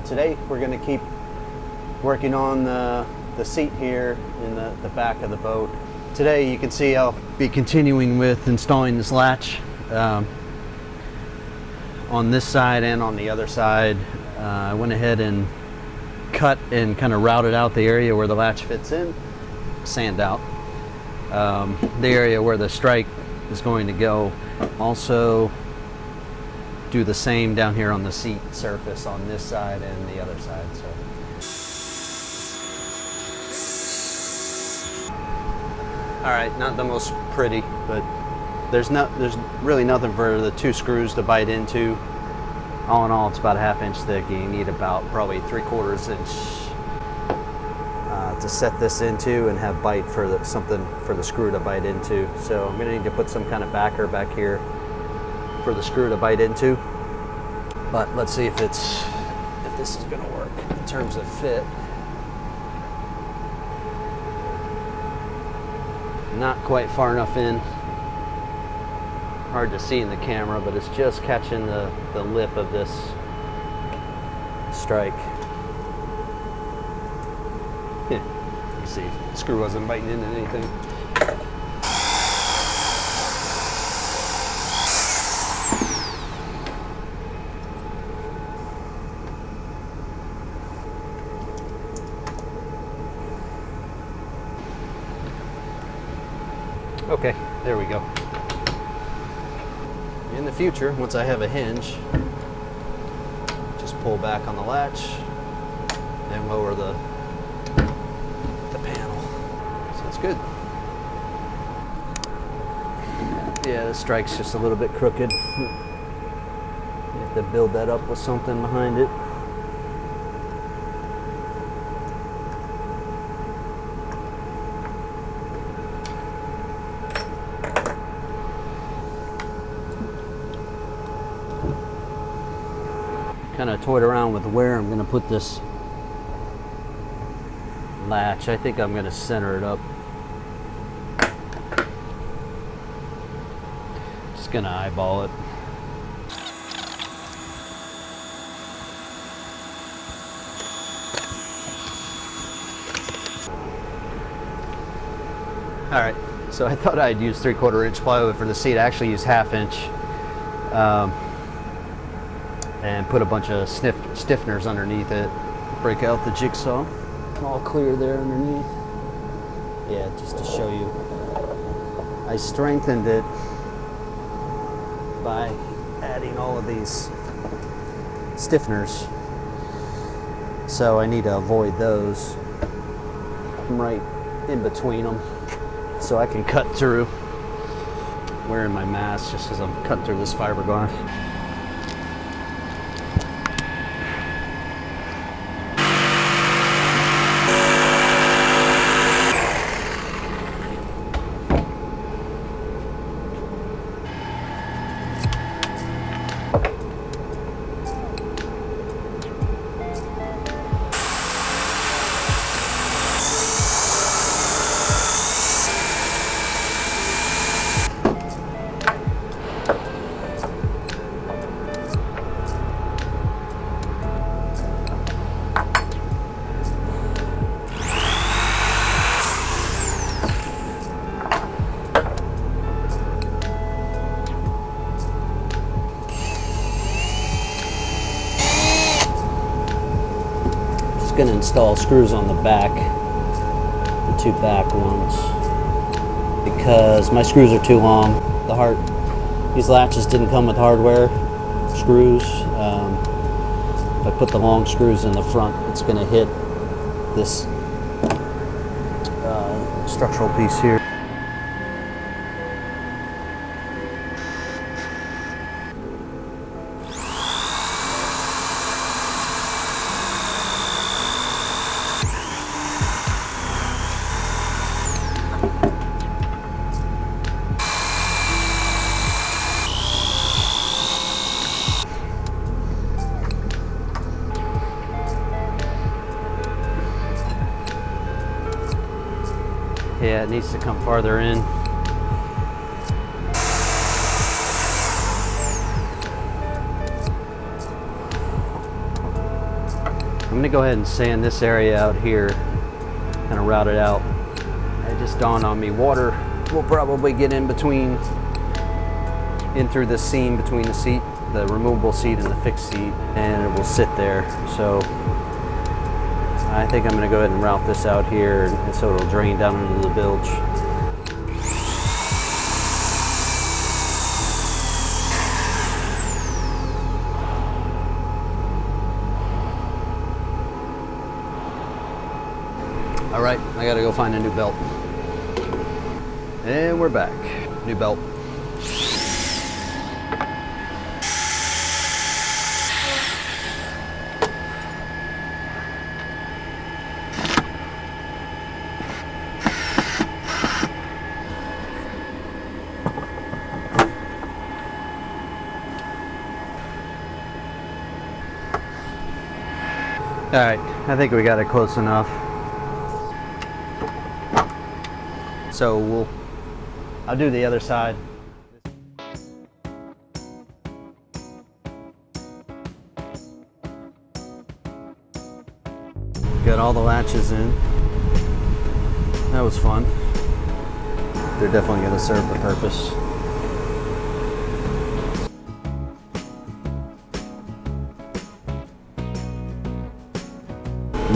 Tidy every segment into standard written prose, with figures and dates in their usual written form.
Today we're going to keep working on the seat here in the back of the boat. Today you can see I'll be continuing with installing this latch on this side and on the other side. I went ahead and cut and kind of routed out the area where the latch fits in, sand out the area where the strike is going to go. Also do the same down here on the seat surface on this side and the other side. All right, not the most pretty, but there's really nothing for the two screws to bite into. All in all, it's about a 1/2 inch thick. You need about probably 3/4 inch to set this into and have bite for something for the screw to bite into. So I'm gonna need to put some kind of backer back here for the screw to bite into. But let's see if this is gonna work in terms of fit. Not quite far enough in. Hard to see in the camera, but it's just catching the lip of this strike. You see, the screw wasn't biting into anything. Okay, there we go. In the future, once I have a hinge, just pull back on the latch and lower the panel. So it's good. Yeah, the strike's just a little bit crooked. You have to build that up with something behind it. Kind of toyed around with where I'm going to put this latch. I think I'm going to center it up. Just going to eyeball it. All right, so I thought I'd use 3/4 inch plywood for the seat. I actually used 1/2 inch. And put a bunch of stiffeners underneath it. Break out the jigsaw. All clear there underneath. Yeah, just to show you. I strengthened it by adding all of these stiffeners. So I need to avoid those. I'm right in between them so I can cut through. I'm wearing my mask just because I'm cutting through this fiberglass. Going to install screws on the back, the two back ones, because my screws are too long. These latches didn't come with hardware screws. If I put the long screws in the front, it's going to hit this structural piece here. Yeah, it needs to come farther in. gonna go ahead and sand this area out here, kind of route it out. It just dawned on me, water will probably get in between, in through the seam between the seat, the removable seat and the fixed seat, and it will sit there. So I think I'm gonna go ahead and route this out here, and so it'll drain down into the bilge. All right, I gotta go find a new belt. And we're back. New belt. All right, I think we got it close enough. So I'll do the other side. Got all the latches in. That was fun. They're definitely going to serve the purpose.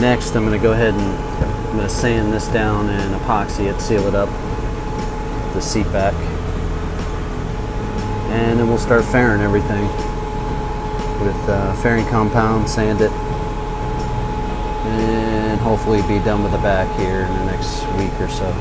Next, I'm going to go ahead and I'm going to sand this down and epoxy it, seal it up, the seat back, and then we'll start fairing everything with fairing compound, sand it, and hopefully be done with the back here in the next week or so.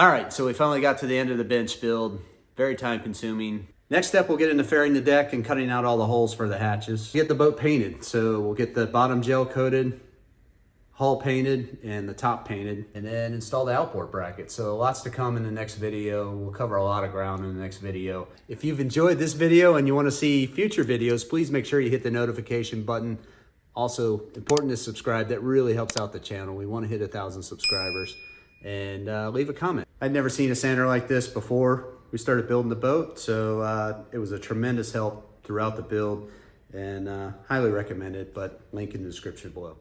All right, so we finally got to the end of the bench build. Very time consuming. Next step, we'll get into fairing the deck and cutting out all the holes for the hatches. Get the boat painted. So we'll get the bottom gel coated, hull painted, and the top painted, and then install the outboard bracket. So lots to come in the next video. We'll cover a lot of ground in the next video. If you've enjoyed this video and you want to see future videos, please make sure you hit the notification button. Also, important to subscribe. That really helps out the channel. We want to hit 1,000 subscribers. And leave a comment. I'd never seen a sander like this before we started building the boat, so it was a tremendous help throughout the build, and highly recommend it, but link in the description below.